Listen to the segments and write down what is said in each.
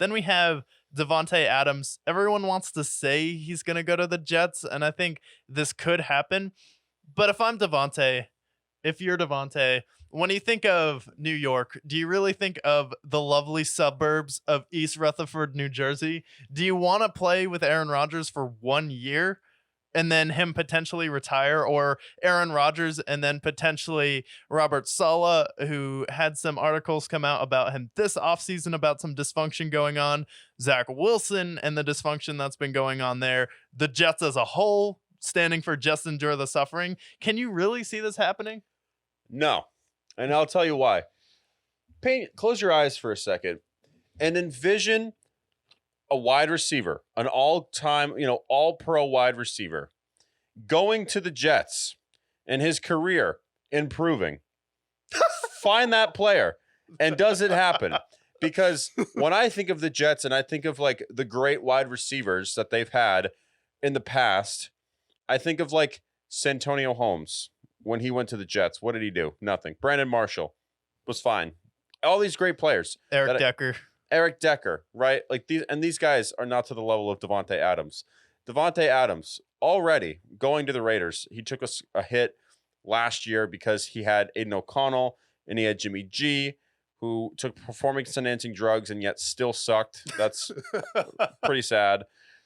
Then we have Davante Adams. Everyone wants to say he's going to go to the Jets, and I think this could happen. But if you're Davante, when you think of New York, do you really think of the lovely suburbs of East Rutherford, New Jersey? Do you want to play with Aaron Rodgers for 1 year and then him potentially retire, or Aaron Rodgers and then potentially Robert Saleh, who had some articles come out about him this offseason about some dysfunction going on, Zach Wilson and the dysfunction that's been going on there, the Jets as a whole standing for just endure the suffering? Can you really see this happening? No. And I'll tell you why. Close your eyes for a second and envision a wide receiver, an all-time, all-pro wide receiver, going to the Jets and his career improving. Find that player. And does it happen? Because when I think of the Jets and I think of like the great wide receivers that they've had in the past, I think of like Santonio Holmes when he went to the Jets. What did he do? Nothing. Brandon Marshall was fine. All these great players. Eric Decker, right? Like these guys are not to the level of Davante Adams. Davante Adams already going to the Raiders. He took a hit last year because he had Aiden O'Connell and he had Jimmy G, who took performance-enhancing drugs and yet still sucked. That's pretty sad.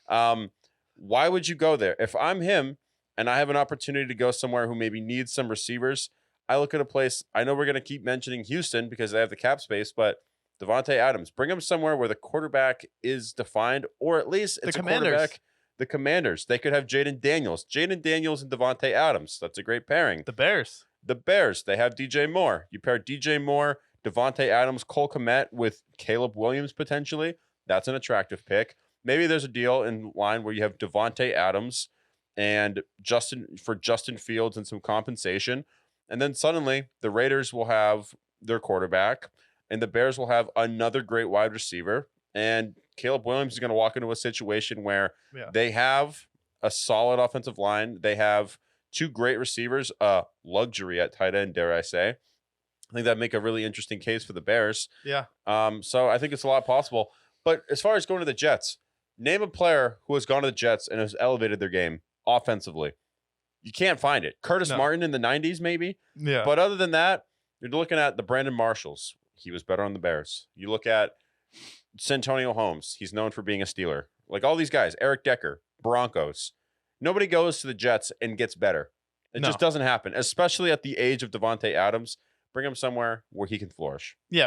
Why would you go there? If I'm him and I have an opportunity to go somewhere who maybe needs some receivers, I look at a place. I know we're going to keep mentioning Houston because they have the cap space, but Davante Adams, bring him somewhere where the quarterback is defined, or at least it's a quarterback. The Commanders. They could have Jaden Daniels. Jaden Daniels and Davante Adams. That's a great pairing. The Bears. They have DJ Moore. You pair DJ Moore, Davante Adams, Cole Kmet with Caleb Williams potentially. That's an attractive pick. Maybe there's a deal in line where you have Davante Adams and Justin Fields and some compensation. And then suddenly the Raiders will have their quarterback. And the Bears will have another great wide receiver. And Caleb Williams is going to walk into a situation where they have a solid offensive line. They have two great receivers, luxury at tight end, dare I say. I think that'd make a really interesting case for the Bears. Yeah. So I think it's a lot possible. But as far as going to the Jets, name a player who has gone to the Jets and has elevated their game offensively. You can't find it. Curtis Martin in the 90s, maybe. Yeah. But other than that, you're looking at the Brandon Marshalls. He was better on the Bears. You look at Santonio Holmes. He's known for being a Steeler. Like all these guys, Eric Decker, Broncos. Nobody goes to the Jets and gets better. It just doesn't happen, especially at the age of Davante Adams. Bring him somewhere where he can flourish. Yeah,